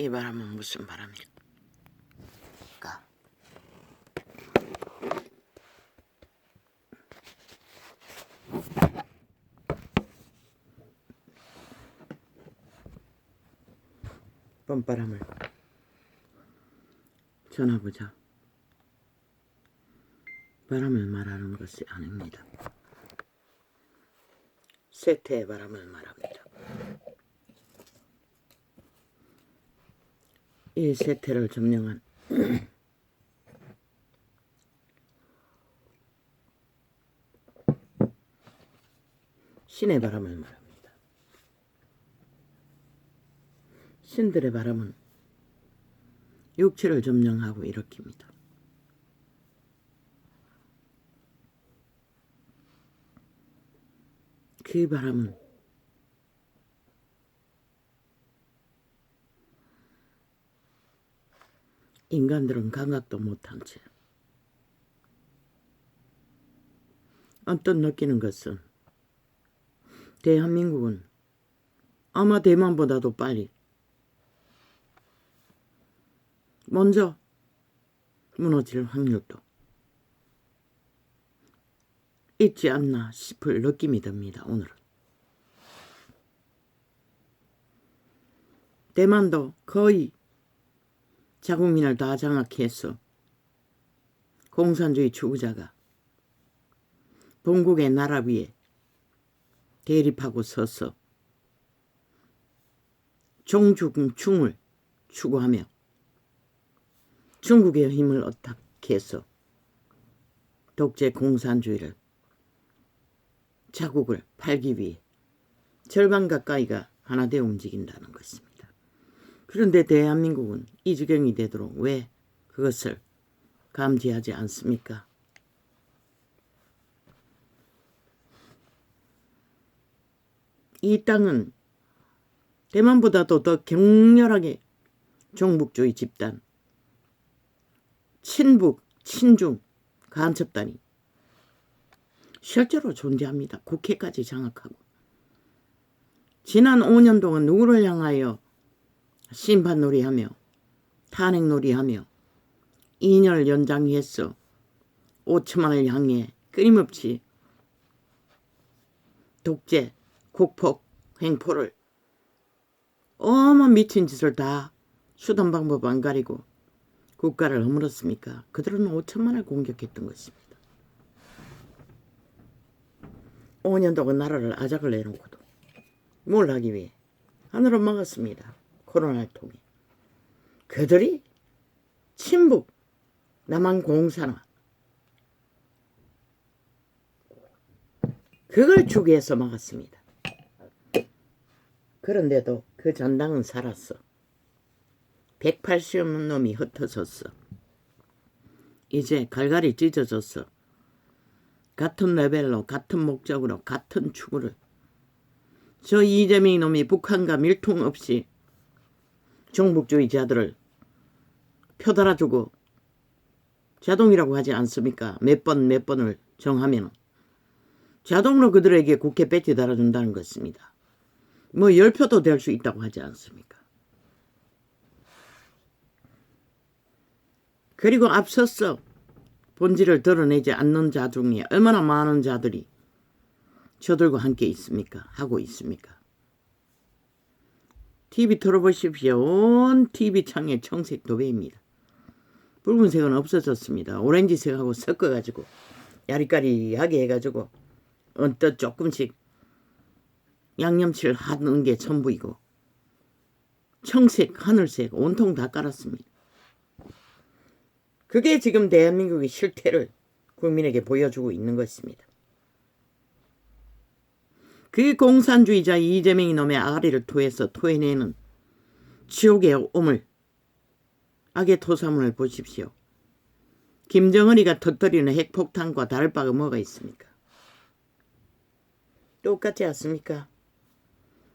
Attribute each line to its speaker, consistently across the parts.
Speaker 1: 이 바람은 무슨 바람일까? 봄바람을 전하보자. 바람을 말하는 것이 아닙니다. 쇠퇴의 바람을 말합니다. 이 쇠퇴를 점령한 신의 바람을 말합니다. 신들의 바람은 육체를 점령하고 일으킵니다. 그 바람은 인간들은 감각도 못한 채 언뜻 느끼는 것은 대한민국은 아마 대만보다도 빨리 먼저 무너질 확률도 있지 않나 싶을 느낌이 듭니다. 오늘은 대만도 거의 자국민을 다 장악해서 공산주의 추구자가 본국의 나라 위에 대립하고 서서 종중충을 추구하며 중국의 힘을 어탁해서 독재 공산주의를 자국을 팔기 위해 절반 가까이가 하나 되어 움직인다는 것입니다. 그런데 대한민국은 이 지경이 되도록 왜 그것을 감지하지 않습니까? 이 땅은 대만보다도 더 격렬하게 종북주의 집단, 친북, 친중, 간첩단이 실제로 존재합니다. 국회까지 장악하고. 지난 5년 동안 누구를 향하여 심판놀이하며 탄핵놀이하며 2년을 연장해서 5천만을 향해 끊임없이 독재, 국폭, 횡포를 어마어마한 미친 짓을 다 수단 방법 안 가리고 국가를 허물었습니까? 그들은 5천만을 공격했던 것입니다. 5년 동안 나라를 아작을 내놓고도 뭘 하기 위해 하늘을 막았습니다. 코로나를 통해. 그들이 친북, 남한 공산화 그걸 주기해서 막았습니다. 그런데도 그 전당은 살았어. 180만 놈이 흩어졌어. 이제 갈갈이 찢어졌어. 같은 레벨로 같은 목적으로 같은 추구를 저 이재명 놈이 북한과 밀통 없이 종북주의자들을 표달아주고 자동이라고 하지 않습니까? 몇 번을 정하면 자동으로 그들에게 국회 배지 달아준다는 것입니다. 뭐 10표도 될 수 있다고 하지 않습니까? 그리고 앞서서 본질을 드러내지 않는 자 중에 얼마나 많은 자들이 저들과 함께 있습니까? 하고 있습니까? TV 틀어보십시오. 온 TV창에 청색 도배입니다. 붉은색은 없어졌습니다. 오렌지색하고 섞어가지고 야리까리하게 해가지고 언뜻 조금씩 양념칠 하는 게 전부이고 청색, 하늘색 온통 다 깔았습니다. 그게 지금 대한민국의 실태를 국민에게 보여주고 있는 것입니다. 그 공산주의자 이재명이 놈의 아가리를 토해내는 지옥의 오물, 악의 토사문을 보십시오. 김정은이가 터뜨리는 핵폭탄과 다를 바가 뭐가 있습니까? 똑같지 않습니까?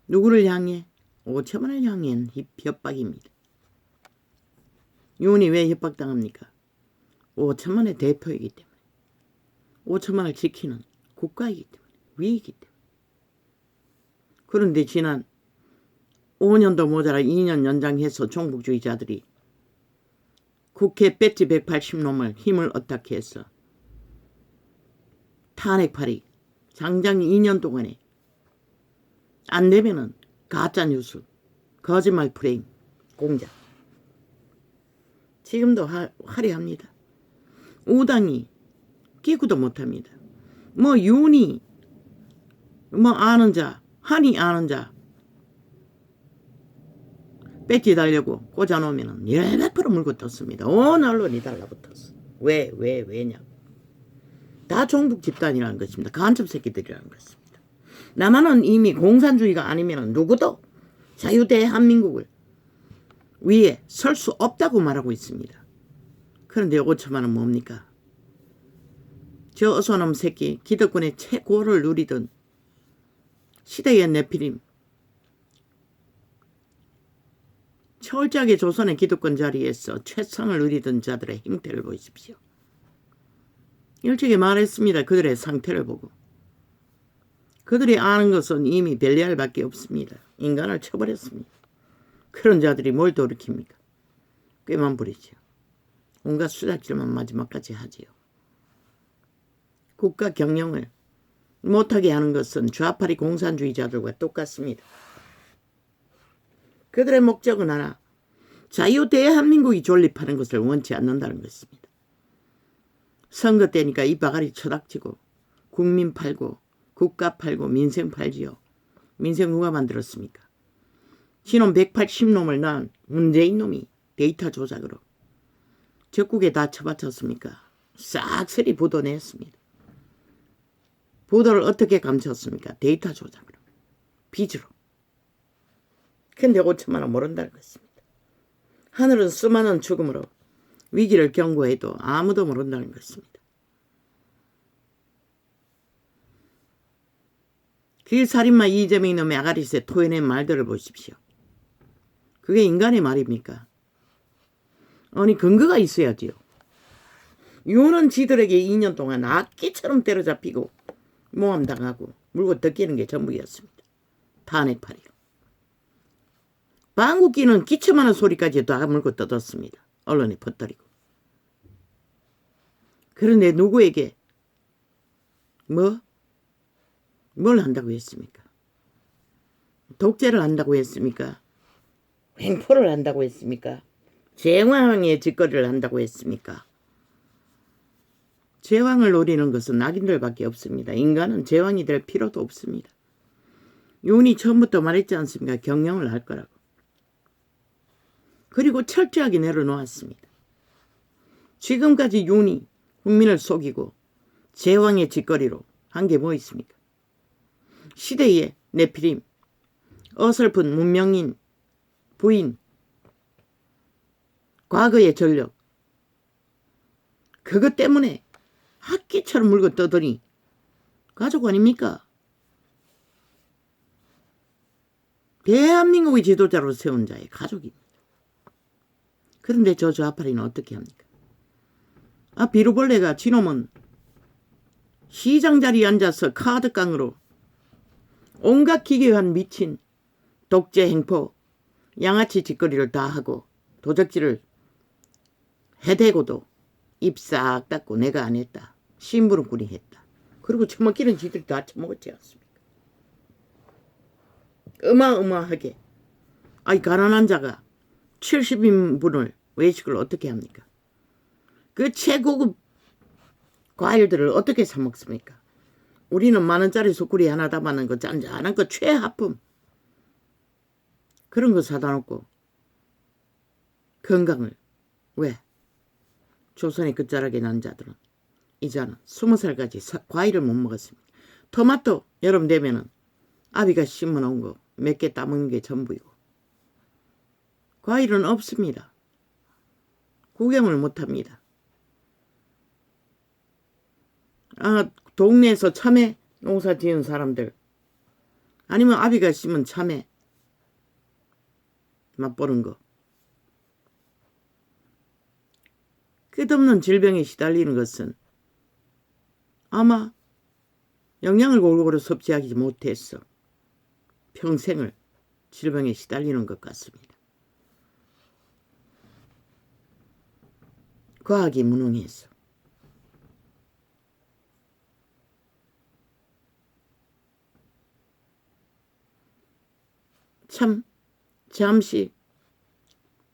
Speaker 1: 누구를 향해? 5천만을 향한 협박입니다. 윤이 왜 협박당합니까? 5천만의 대표이기 때문에 5천만을 지키는 국가이기 때문에 위이기 때문에. 그런데 지난 5년도 모자라 2년 연장해서 종북주의자들이 국회 배지 180놈을 힘을 어떻게 해서 탄핵팔이 장장 2년 동안에 안 되면은 가짜뉴스 거짓말 프레임 공작 지금도 화려합니다. 우당이 끼고도 못합니다. 뭐 윤이 뭐 아는 자 한이 아는 자 배지 달려고 꽂아놓으면 100% 물고 떴습니다. 온 언론이 달라붙었어. 왜냐고. 다 종북 집단이라는 것입니다. 간첩 새끼들이라는 것입니다. 남한은 이미 공산주의가 아니면 누구도 자유대한민국을 위에 설 수 없다고 말하고 있습니다. 그런데 5천만 원 뭡니까? 저 어서놈 새끼 기득권의 최고를 누리던 시대의 네피림 철저하게 조선의 기득권 자리에서 최상을 누리던 자들의 행태를 보십시오. 일찍이 말했습니다. 그들의 상태를 보고. 그들이 아는 것은 이미 벨리알밖에 없습니다. 인간을 쳐버렸습니다. 그런 자들이 뭘 돌이킵니까? 꾀만 부리죠. 온갖 수작질만 마지막까지 하지요. 국가 경영을 못하게 하는 것은 좌파리 공산주의자들과 똑같습니다. 그들의 목적은 하나, 자유대한민국이 존립하는 것을 원치 않는다는 것입니다. 선거 때니까 이 바가리 처닥치고 국민 팔고 국가 팔고 민생 팔지요. 민생 누가 만들었습니까? 지놈 180놈을 낳은 문재인 놈이 데이터 조작으로 적국에 다 처바쳤습니까? 싹쓸이 보도냈습니다. 보도를 어떻게 감췄습니까? 데이터 조작으로. 빚으로. 근데 5천만 원 모른다는 것입니다. 하늘은 수많은 죽음으로 위기를 경고해도 아무도 모른다는 것입니다. 길살인마 이재명 놈의 아가리새 토해낸 말들을 보십시오. 그게 인간의 말입니까? 아니 근거가 있어야지요. 유는 지들에게 2년 동안 악기처럼 때려잡히고 모함당하고 물고 뜯기는 게 전부였습니다. 탄핵팔이로. 방귀끼는 기침하는 소리까지 다 물고 뜯었습니다. 언론에 퍼뜨리고. 그런데 누구에게 뭘 한다고 했습니까? 독재를 한다고 했습니까? 횡포를 한다고 했습니까? 제왕의 짓거리를 한다고 했습니까? 제왕을 노리는 것은 낙인들밖에 없습니다. 인간은 제왕이 될 필요도 없습니다. 윤이 처음부터 말했지 않습니까? 경영을 할 거라고. 그리고 철저하게 내려놓았습니다. 지금까지 윤이 국민을 속이고 제왕의 짓거리로 한 게 뭐 있습니까? 시대의 네피림, 어설픈 문명인, 부인, 과거의 전력, 그것 때문에 학기처럼 물고 떠더니 가족 아닙니까? 대한민국의 지도자로 세운 자의 가족입니다. 그런데 저 좌파리는 어떻게 합니까? 비루벌레가 지놈은 시장 자리에 앉아서 카드깡으로 온갖 기괴한 미친 독재 행포 양아치 짓거리를 다 하고 도적질을 해대고도 입 싹 닫고 내가 안 했다. 심부름꾼이 했다. 그리고 처먹기는 지들이 다 처먹었지 않습니까? 어마어마하게. 가난한 자가 70인분을 외식을 어떻게 합니까? 그 최고급 과일들을 어떻게 사 먹습니까? 우리는 만원짜리 소쿠리 하나 담아놓은 거 짠짠한 거 최하품. 그런 거 사다 놓고 건강을 왜? 조선의 끝자락에 난 자들은 이제는 20살까지 과일을 못 먹었습니다. 토마토 여름 되면은 아비가 심어놓은 거 몇 개 따먹는 게 전부이고 과일은 없습니다. 구경을 못합니다. 동네에서 참외 농사 지은 사람들 아니면 아비가 심은 참외 맛보는 거 끝없는 질병에 시달리는 것은 아마 영양을 골고루 섭취하지 못해서 평생을 질병에 시달리는 것 같습니다. 과학이 무능해서. 참 잠시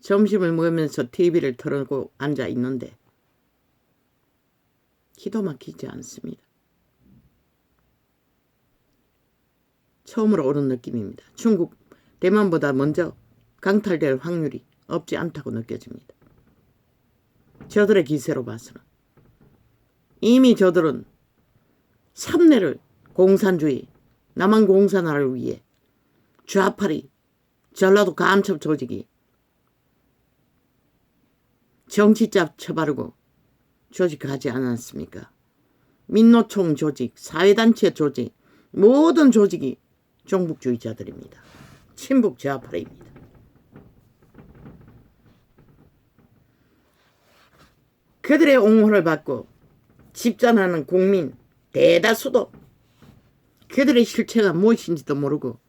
Speaker 1: 점심을 먹으면서 TV를 틀어놓고 앉아 있는데 기도 막히지 않습니다. 처음으로 오는 느낌입니다. 중국, 대만보다 먼저 강탈될 확률이 없지 않다고 느껴집니다. 저들의 기세로 봐서는. 이미 저들은 삼례를 공산주의, 남한 공산화를 위해 좌파리, 전라도 간첩 조직이 정치잡 쳐바르고 조직하지 않았습니까? 민노총 조직, 사회단체 조직, 모든 조직이 종북주의자들입니다. 친북 좌파입니다. 그들의 옹호를 받고 집단하는 국민 대다수도 그들의 실체가 무엇인지도 모르고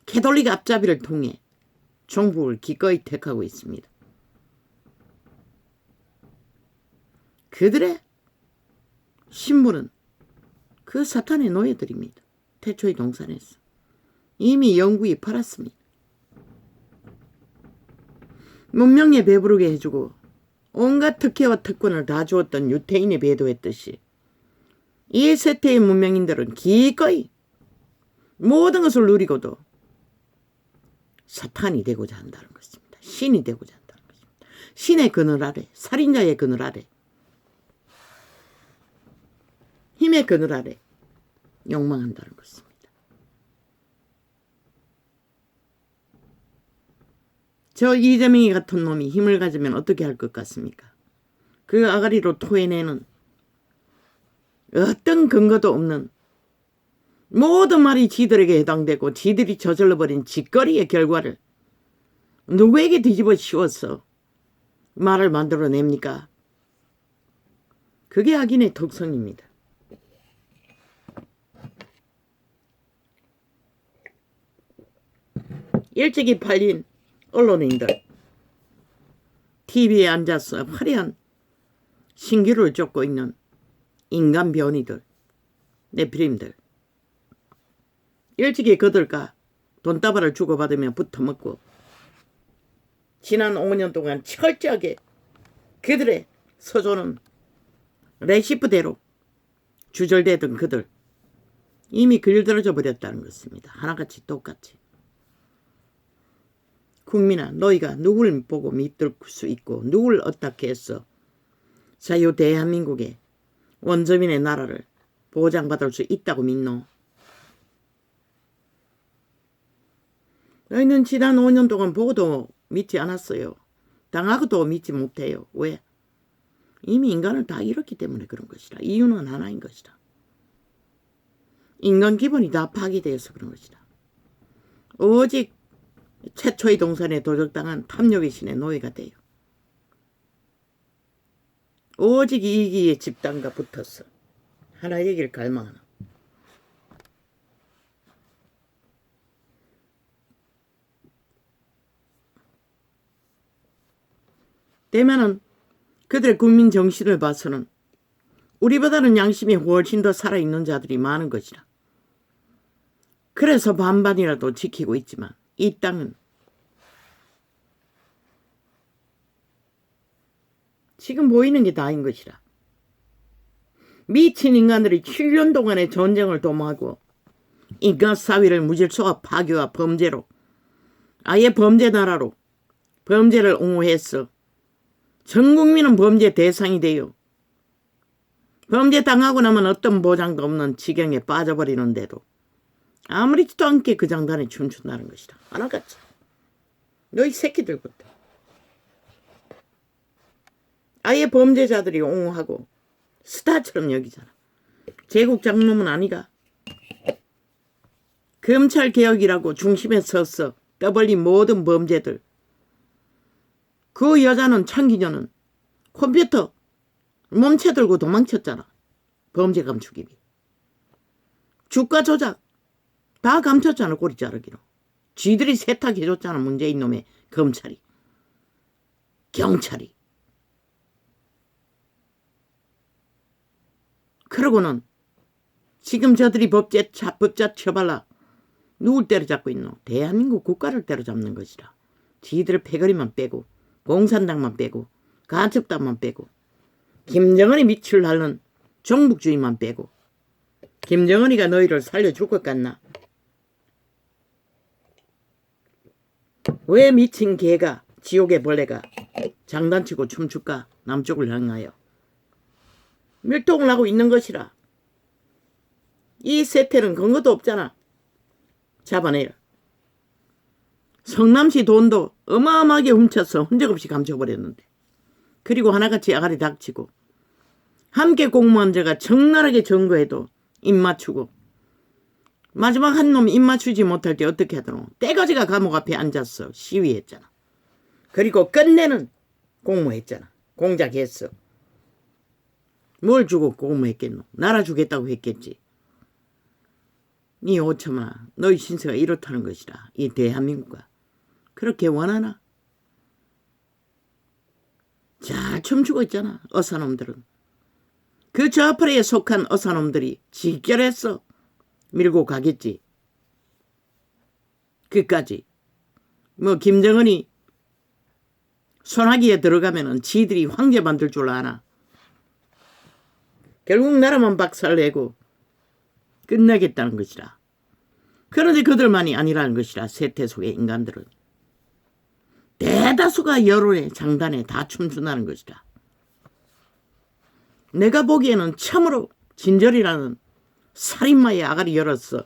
Speaker 1: 캐톨릭 앞잡이를 통해 종북을 기꺼이 택하고 있습니다. 그들의 신분은 그 사탄의 노예들입니다. 태초의 동산에서 이미 영구히 팔았습니다. 문명에 배부르게 해주고 온갖 특혜와 특권을 다 주었던 유태인이 배도했듯이 이 세태의 문명인들은 기꺼이 모든 것을 누리고도 사탄이 되고자 한다는 것입니다. 신이 되고자 한다는 것입니다. 신의 그늘 아래, 살인자의 그늘 아래, 힘의 그늘 아래 욕망한다는 것입니다. 저 이재명이 같은 놈이 힘을 가지면 어떻게 할 것 같습니까? 그 아가리로 토해내는 어떤 근거도 없는 모든 말이 지들에게 해당되고 지들이 저질러버린 짓거리의 결과를 누구에게 뒤집어 씌워서 말을 만들어냅니까? 그게 악인의 특성입니다. 일찍이 팔린 언론인들, TV에 앉아서 화려한 신기루를 쫓고 있는 인간 변이들, 네피림들, 일찍이 그들과 돈다발을 주고받으며 붙어먹고 지난 5년 동안 철저하게 그들의 서조는 레시피대로 주절되던 그들 이미 길들어져 버렸다는 것입니다. 하나같이 똑같이. 국민아, 너희가 누굴 보고 믿을 수 있고 누굴 어떻게 해서 자유 대한민국의 원주민의 나라를 보장받을 수 있다고 믿노? 너희는 지난 5년 동안 보고도 믿지 않았어요. 당하고도 믿지 못해요. 왜? 이미 인간을 다 잃었기 때문에 그런 것이다. 이유는 하나인 것이다. 인간 기본이 다 파괴되어서 그런 것이다. 오직 최초의 동산에 도적당한 탐욕의 신의 노예가 돼요. 오직 이기의 집단과 붙어서 하나의 길을 갈망하는. 대만은 그들의 국민 정신을 봐서는 우리보다는 양심이 훨씬 더 살아있는 자들이 많은 것이라. 그래서 반반이라도 지키고 있지만 이 땅은 지금 보이는 게 다인 것이라. 미친 인간들이 7년 동안의 전쟁을 도모하고 인간 사회를 무질서와 파괴와 범죄로 아예 범죄 나라로 범죄를 옹호해서 전 국민은 범죄 대상이 되어 범죄 당하고 나면 어떤 보장도 없는 지경에 빠져버리는데도 아무렇지도 않게 그 장단에 춤춘다는 것이다. 하나같이. 너희 새끼들부터. 아예 범죄자들이 옹호하고 스타처럼 여기잖아. 제국 장놈은 아니가. 검찰개혁이라고 중심에 서서 떠벌린 모든 범죄들. 그 여자는 창기녀는 컴퓨터 몸체들고 도망쳤잖아. 범죄 감추기. 주가 조작 다 감췄잖아. 꼬리 자르기로. 쥐들이 세탁해줬잖아. 문재인 놈의 검찰이, 경찰이. 그러고는 지금 저들이 법자 처발라 누굴 때려잡고 있노? 대한민국 국가를 때려잡는 것이라. 지들 패거리만 빼고, 공산당만 빼고, 간첩당만 빼고, 김정은이 밑을 앓는 종북주의만 빼고. 김정은이가 너희를 살려줄 것 같나? 왜 미친 개가, 지옥의 벌레가 장단치고 춤출까? 남쪽을 향하여 밀동을 하고 있는 것이라. 이 세태는 근거도 없잖아. 잡아내라. 성남시 돈도 어마어마하게 훔쳐서 흔적없이 감춰버렸는데, 그리고 하나같이 아가리 닥치고 함께 공모한 자가 적나라하게 증거해도 입 맞추고, 마지막 한 놈 입 맞추지 못할 때 어떻게 하더노? 떼거지가 감옥 앞에 앉았어. 시위했잖아. 그리고 끝내는 공모했잖아. 공작했어. 뭘 주고 공모했겠노? 나라 주겠다고 했겠지. 이 오처마, 너희 신세가 이렇다는 것이라. 이 대한민국가 그렇게 원하나? 잘 춤추고 있잖아. 어사놈들은. 그 좌파에 속한 어사놈들이 직결해서 밀고 가겠지. 그까지. 뭐 김정은이 소나기에 들어가면은 지들이 황제 만들 줄 아나? 결국 나라만 박살내고 끝내겠다는 것이라. 그런데 그들만이 아니라는 것이라. 세태 속의 인간들은 대다수가 여론의 장단에 다 춤춘다는 것이라. 내가 보기에는 참으로 진절이라는 살인마의 아가리 열었어.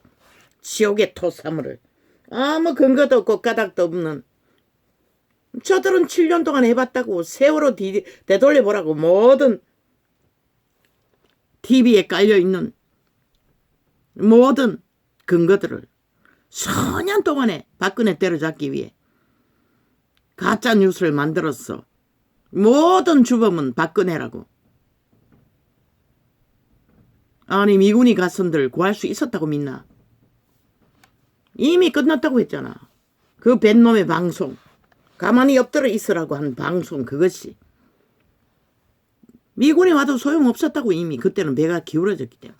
Speaker 1: 지옥의 토사물을 아무 근거도 없고 까닭도 없는. 저들은 7년 동안 해봤다고. 세월호 되돌려보라고 모든 TV에 깔려있는 모든 근거들을 수년 동안에 박근혜 때려잡기 위해 가짜 뉴스를 만들었어. 모든 주범은 박근혜라고. 아니 미군이 가선들 구할 수 있었다고 믿나? 이미 끝났다고 했잖아. 그 뱃놈의 방송, 가만히 엎드려 있으라고 한 방송, 그것이 미군이 와도 소용없었다고. 이미 그때는 배가 기울어졌기 때문에.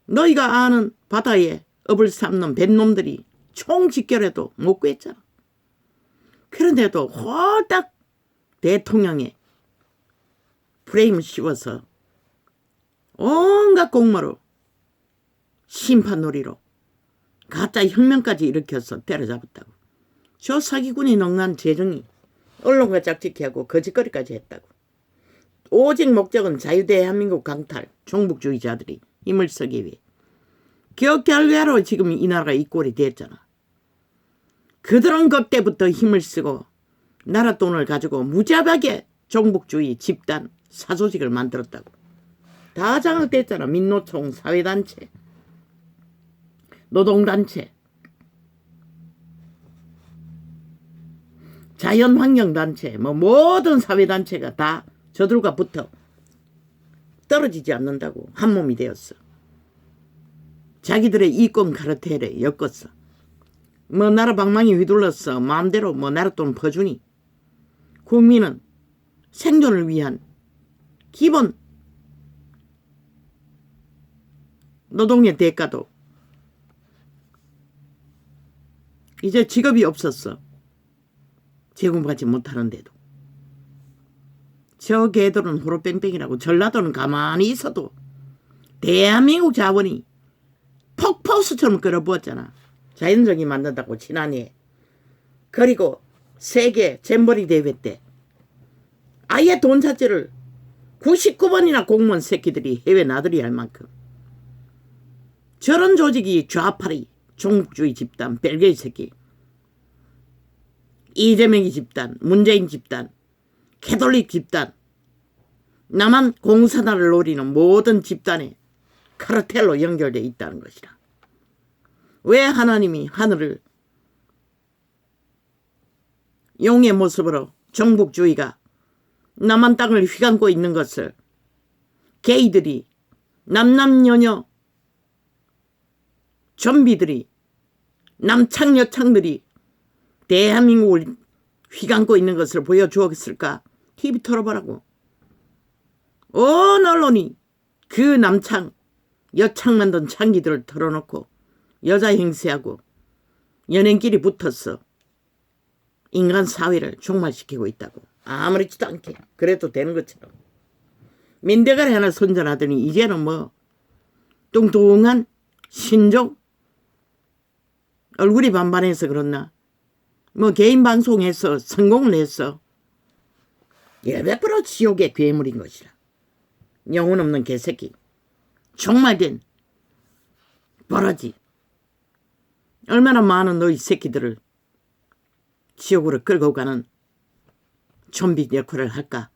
Speaker 1: 너희가 아는 바다에 업을 삼는 뱃놈들이 총 직결해도 못 구했잖아. 그런데도 홀딱 대통령의 프레임을 씌워서 온갖 공모로 심판놀이로 가짜 혁명까지 일으켜서 때려잡았다고. 저 사기꾼이 농난 재정이 언론과 짝짓기하고 거짓거리까지 했다고. 오직 목적은 자유대한민국 강탈, 종북주의자들이 힘을 쓰기 위해. 결과로 지금 이 나라가 이 꼴이 됐잖아. 그들은 그때부터 힘을 쓰고 나라 돈을 가지고 무자비하게 종북주의 집단 사조직을 만들었다고. 다 장악됐잖아. 민노총, 사회단체, 노동단체, 자연환경단체, 뭐 모든 사회단체가 다 저들과 붙어 떨어지지 않는다고 한 몸이 되었어. 자기들의 이권 카르텔에 엮었어. 뭐 나라 방망이 휘둘렀어. 마음대로 뭐 나라 돈 퍼주니. 국민은 생존을 위한 기본 노동의 대가도 이제 직업이 없었어. 제공받지 못하는데도. 저 개들은 호로뺑뺑이라고. 전라도는 가만히 있어도 대한민국 자원이 폭포수처럼 끌어부었잖아. 자연적이 만든다고 지난해. 그리고 세계 잼버리 대회 때 아예 돈 자체를 99번이나 공무원 새끼들이 해외 나들이 할 만큼. 저런 조직이 좌파리, 종북주의 집단, 벨기에 새끼, 이재명이 집단, 문재인 집단, 캐톨릭 집단, 남한 공산화를 노리는 모든 집단에 카르텔로 연결되어 있다는 것이라. 왜 하나님이 하늘을 용의 모습으로 종북주의가 남한 땅을 휘감고 있는 것을 게이들이, 남남여녀 좀비들이 남창 여창들이 대한민국을 휘감고 있는 것을 보여주었을까? TV 털어보라고. 온 언론이 그 남창 여창 만든 창기들을 털어놓고 여자 행세하고 연예인끼리 붙어서 인간 사회를 종말시키고 있다고. 아무렇지도 않게 그래도 되는 것처럼 민대가리 하나 선전하더니 이제는 뭐 뚱뚱한 신종 얼굴이 반반해서 그렇나 뭐 개인 방송에서 성공을 했어. 100% 지옥의 괴물인 것이라. 영혼 없는 개새끼. 종말된 버러지. 얼마나 많은 너희 새끼들을 지옥으로 끌고 가는 좀비 역할을 할까.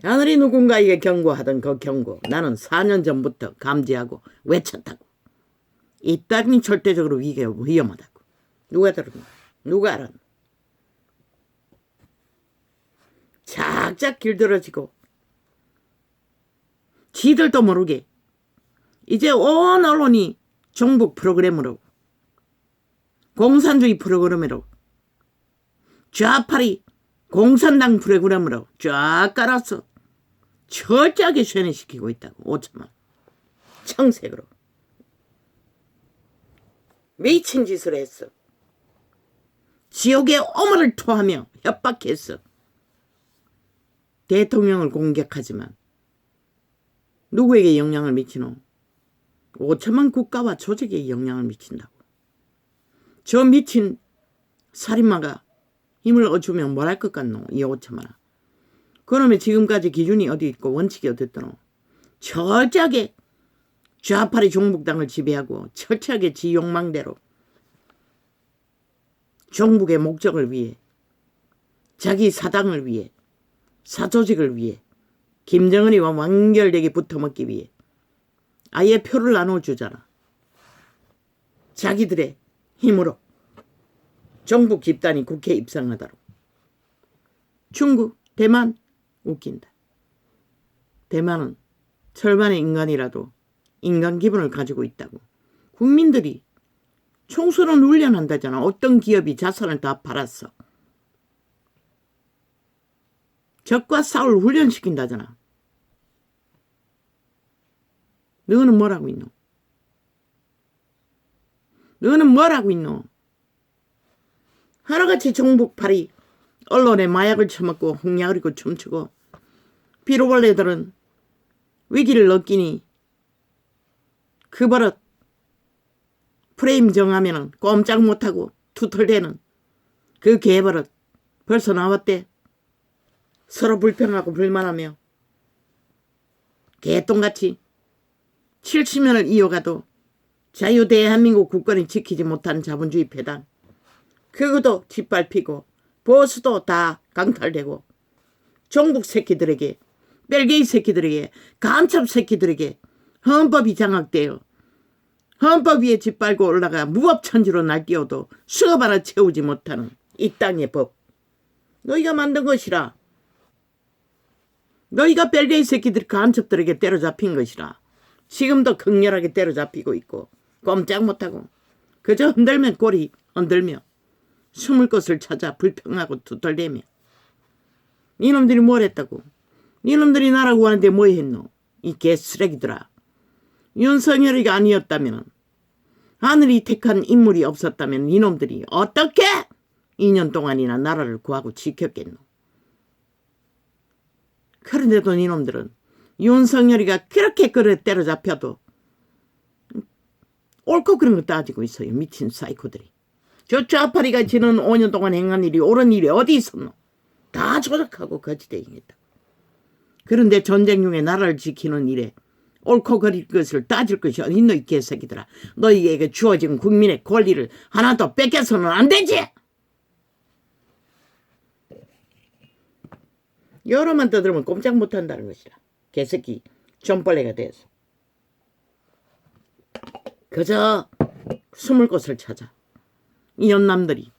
Speaker 1: 하늘이 누군가에게 경고하던 그 경고 나는 4년 전부터 감지하고 외쳤다고. 이 땅이 절대적으로 위험하다고. 누가 들었나? 누가 알았나? 작작 길들어지고 지들도 모르게 이제 온 언론이 종북 프로그램으로 공산주의 프로그램으로 좌파리 공산당 프로그램으로 쫙 깔아서 철저하게 쇠뇌시키고 있다고. 5천만 청색으로 미친 짓을 했어. 지옥의 오물을 토하며 협박했어. 대통령을 공격하지만 누구에게 영향을 미치노? 5천만 국가와 조직에 영향을 미친다고. 저 미친 살인마가 힘을 얻으면 뭘 할 것 같노? 이 5천만원. 그러면 지금까지 기준이 어디 있고 원칙이 어디 있더노? 철저하게 좌파리 종북당을 지배하고 철저하게 지 욕망대로 종북의 목적을 위해 자기 사당을 위해 사조직을 위해 김정은이와 완결되게 붙어먹기 위해 아예 표를 나눠주잖아. 자기들의 힘으로 종북 집단이 국회에 입성하도록. 중국, 대만 웃긴다. 대만은 절반의 인간이라도 인간 기분을 가지고 있다고. 국민들이 총수는 훈련한다잖아. 어떤 기업이 자산을 다 팔았어. 적과 싸울 훈련시킨다잖아. 너는 뭐라고 있노? 너는 뭐라고 있노? 하나같이 종북파리 언론에 마약을 처먹고 홍야그리고 춤추고 비로벌레들은 위기를 느끼니 그 버릇 프레임 정하면은 꼼짝 못하고 투털대는 그 개버릇 벌써 나왔대. 서로 불평하고 불만하며 개똥같이 70년을 이어가도 자유 대한민국 국권이 지키지 못한 자본주의 패당 그것도 짓밟히고 보수도 다 강탈되고 종북 새끼들에게 뺄개이 새끼들에게 간첩 새끼들에게 헌법이 장악되어 헌법 위에 짓밟고 올라가 무법천지로 날뛰어도 수업 하나 채우지 못하는 이 땅의 법. 너희가 만든 것이라. 너희가 뺄개이 새끼들 간첩들에게 때려잡힌 것이라. 지금도 극렬하게 때려잡히고 있고 꼼짝 못하고 그저 흔들면 꼬리 흔들며 숨을 곳을 찾아 불평하고 투덜대며. 이놈들이 뭘 했다고? 이놈들이 나라 구하는데 뭐 했노? 이 개쓰레기들아. 윤석열이가 아니었다면 하늘이 택한 인물이 없었다면 이놈들이 어떻게 2년 동안이나 나라를 구하고 지켰겠노? 그런데도 이놈들은 윤석열이가 그렇게 때려잡혀도 옳고 그런 거 따지고 있어요. 미친 사이코들이. 저 좌파리가 지난 5년 동안 행한 일이 옳은 일이 어디 있었노? 다 조작하고 거짓대행했다. 그런데 전쟁 중에 나라를 지키는 일에 옳고 그릴 것을 따질 것이 어디 있노 이 개새끼들아. 너희에게 주어진 국민의 권리를 하나도 뺏겨서는 안 되지. 여러만 떠들면 꼼짝 못한다는 것이라. 개새끼 존벌레가 돼서 그저 숨을 곳을 찾아. 이 연남들이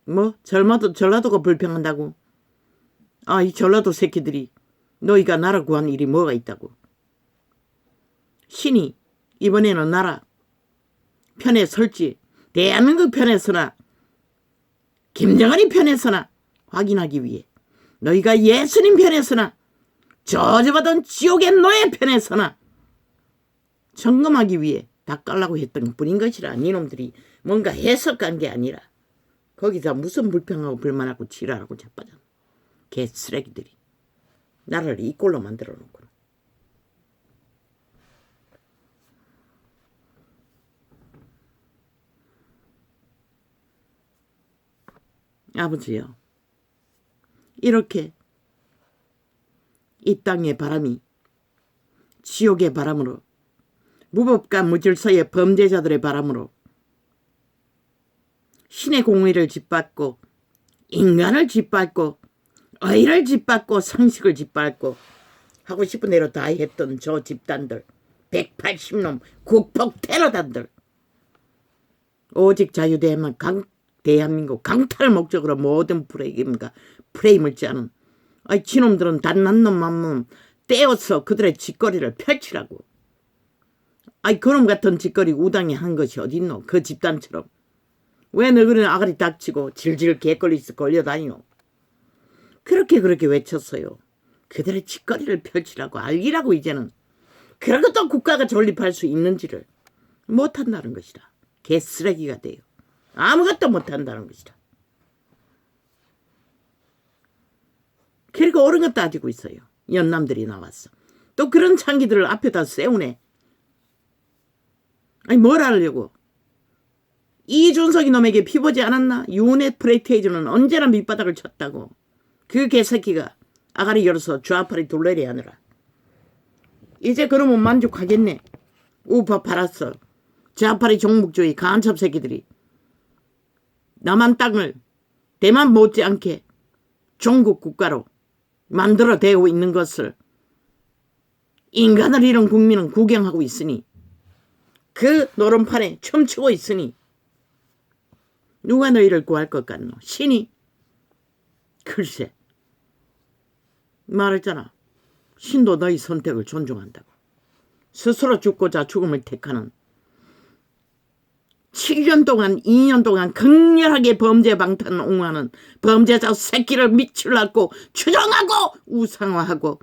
Speaker 1: 뭐 전라도가 불평한다고? 아, 이 전라도 새끼들이 너희가 나라 구한 일이 뭐가 있다고? 신이 이번에는 나라 편에 설지 대한민국 편에 서나 김정은이 편에 서나 확인하기 위해 너희가 예수님 편에 서나 저주받은 지옥의 노예 편에 서나 점검하기 위해 다 깔라고 했던 것뿐인 것이라. 니놈들이 뭔가 해석한 게 아니라 거기다 무슨 불평하고 불만하고 지랄하고 자빠져. 개쓰레기들이 나라를 이 꼴로 만들어 놓구나. 아버지요, 이렇게 이 땅의 바람이 지옥의 바람으로 무법과 무질서의 범죄자들의 바람으로 신의 공의를 짓밟고 인간을 짓밟고 의를 짓밟고 상식을 짓밟고 하고 싶은 대로 다 했던 저 집단들 180놈 국폭 테러단들 오직 대한민국 강탈 목적으로 모든 프레임을 짜는 지놈들은 단난 놈만 떼어서 그들의 짓거리를 펼치라고. 그놈 같은 짓거리 우당이 한 것이 어딨노? 그 집단처럼. 왜 너희는 아가리 닥치고 질질 개걸리서 걸려다니노? 그렇게 외쳤어요. 그들의 짓거리를 펼치라고 알기라고. 이제는 그러고 또 국가가 존립할 수 있는지를 못한다는 것이다. 개쓰레기가 돼요. 아무것도 못한다는 것이다. 그리고 옳은 것 따지고 있어요. 연남들이 나왔어. 또 그런 창기들을 앞에다 세우네. 뭘 하려고? 이준석이 놈에게 피보지 않았나? 유넷 프레이테이저는 언제나 밑바닥을 쳤다고. 그 개새끼가 아가리 열어서 좌파리 둘레리 하느라. 이제 그러면 만족하겠네. 우파 팔았어. 좌파리 종북주의 간첩 새끼들이 남한 땅을 대만 못지않게 종국 국가로 만들어대고 있는 것을 인간을 잃은 국민은 구경하고 있으니 그 노름판에 춤추고 있으니 누가 너희를 구할 것 같노? 신이? 글쎄, 말했잖아. 신도 너희 선택을 존중한다고. 스스로 죽고자 죽음을 택하는 7년 동안 2년 동안 극렬하게 범죄 방탄 옹호하는 범죄자 새끼를 밑을 놨고 추종하고 우상화하고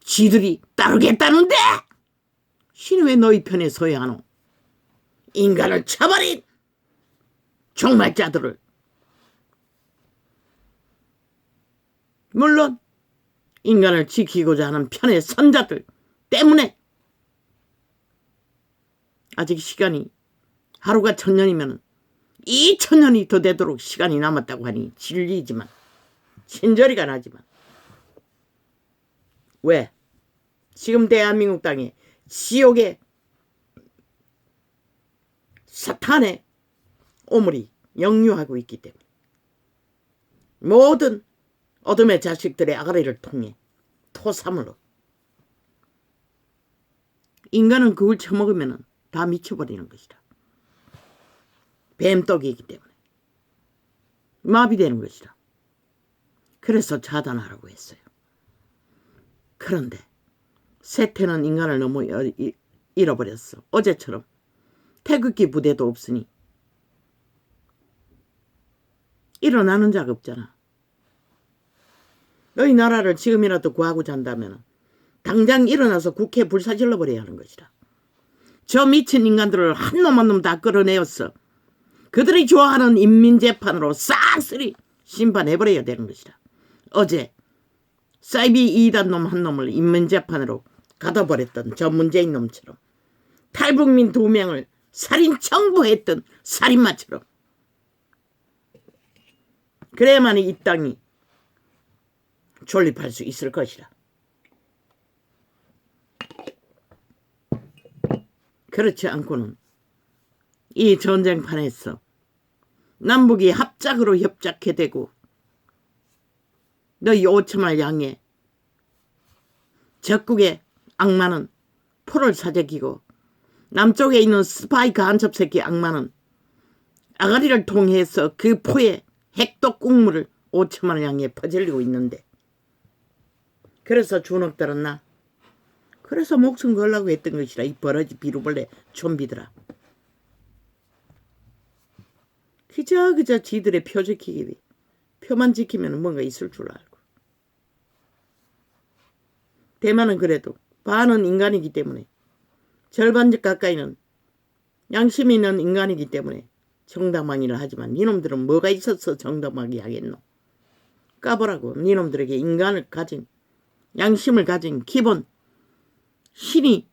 Speaker 1: 지들이 따르겠다는데 신이 왜 너희 편에 서야 하노? 인간을 쳐버린 종말자들을. 물론 인간을 지키고자 하는 편의 선자들 때문에 아직 시간이 하루가 1000년이면 2000년이 더 되도록 시간이 남았다고 하니 진리지만 친절이가 나지만 왜? 지금 대한민국 땅에 지옥의 사탄의 오물이 역류하고 있기 때문에 모든 어둠의 자식들의 아가리를 통해 토사물로 인간은 그걸 처먹으면 다 미쳐버리는 것이다. 뱀떡이기 때문에 마비되는 것이다. 그래서 차단하라고 했어요. 그런데 세태는 인간을 너무 잃어버렸어. 어제처럼 태극기 부대도 없으니 일어나는 자가 없잖아. 너희 나라를 지금이라도 구하고자 한다면 당장 일어나서 국회 불사질러 버려야 하는 것이다. 저 미친 인간들을 한 놈 한 놈 다 끌어내었어. 그들이 좋아하는 인민재판으로 싹쓸이 심판해버려야 되는 것이다. 어제 사이비 2단 놈 한 놈을 인민재판으로 가둬버렸던 저 문재인 놈처럼 탈북민 2명을 살인 청부했던 살인마처럼 그래야만 이 땅이 존립할 수 있을 것이라. 그렇지 않고는 이 전쟁판에서 남북이 합작으로 협작해대고 너희 5천을 향해 적국의 악마는 포를 사재기고 남쪽에 있는 스파이 간첩 새끼 악마는 아가리를 통해서 그 포에 핵독 국물을 5천만 원 양에 퍼질리고 있는데 그래서 주눅들은 나 그래서 목숨 걸라고 했던 것이라 이 버러지 비루벌레 좀비들아. 그저 지들의 표 지키기 위해 표만 지키면 뭔가 있을 줄 알고. 대만은 그래도 반은 인간이기 때문에 절반 가까이는 양심이 있는 인간이기 때문에 정당방위를 하지만 니놈들은 뭐가 있어서 정당방위 하겠노. 까보라고. 니놈들에게 인간을 가진 양심을 가진 기본 신이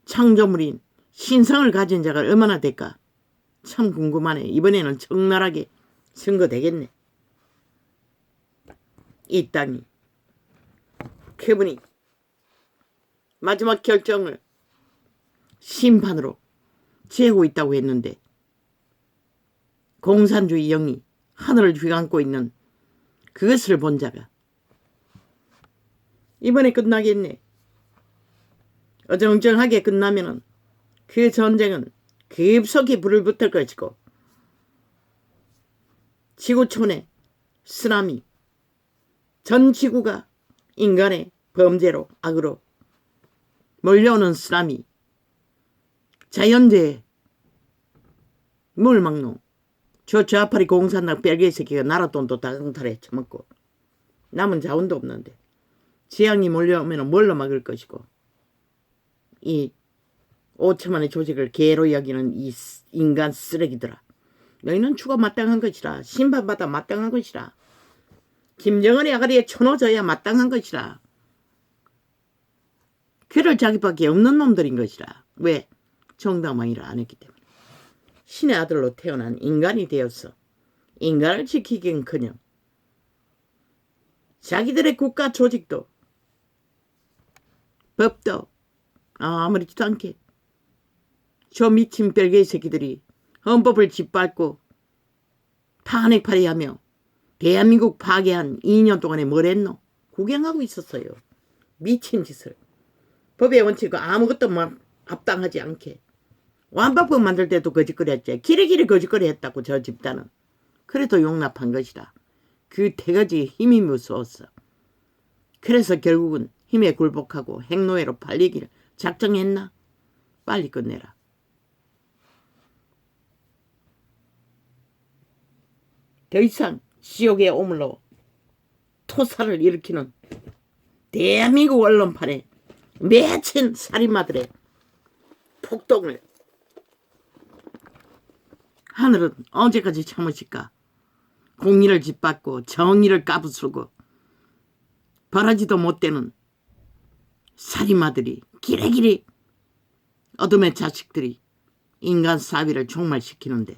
Speaker 1: 창조물인 신성을 가진 자가 얼마나 될까. 참 궁금하네. 이번에는 적나라하게 선거되겠네. 이 땅이 그분이 마지막 결정을 심판으로 지고 있다고 했는데 공산주의 영이 하늘을 휘감고 있는 그것을 본 자가 이번에 끝나겠네. 어정쩡하게 끝나면은 그 전쟁은 급속히 불을 붙을 것이고 지구촌의 쓰나미 전 지구가 인간의 범죄로 악으로 몰려오는 쓰나미 자연재해 뭘 막노. 저 좌파리 공산당 뺄개 새끼가 나라 돈도 다 강탈해 처먹고 남은 자원도 없는데 재앙이 몰려오면 뭘로 막을 것이고 이 5천만의 조직을 개로 여기는 이 인간 쓰레기들아. 너희는 죽어 마땅한 것이라. 심판받아 마땅한 것이라. 김정은의 아가리에 쳐넣어져야 마땅한 것이라. 그럴 자기밖에 없는 놈들인 것이라. 왜? 정당방위를 안 했기 때문에. 신의 아들로 태어난 인간이 되어서 인간을 지키긴커녕 자기들의 국가 조직도 법도 아무렇지도 않게 저 미친 별개의 새끼들이 헌법을 짓밟고 탄핵팔이하며 대한민국 파괴한 2년 동안에 뭘 했노? 구경하고 있었어요. 미친 짓을. 법의 원칙과 아무것도 막 합당하지 않게. 완박법 만들 때도 거짓거리 했지. 기리기리 거짓거리 했다고 저 집단은. 그래도 용납한 것이다. 그 태거지 힘이 무서웠어. 그래서 결국은 힘에 굴복하고 핵노예로 팔리기를 작정했나? 빨리 끝내라. 더 이상 지옥의 오물로 토사를 일으키는 대한민국 언론판에 맺힌 살인마들의 폭동을 하늘은 언제까지 참으실까? 공의를 짓밟고 정의를 까부수고 바라지도 못되는 살인마들이 기레기리 어둠의 자식들이 인간 사위를 종말시키는데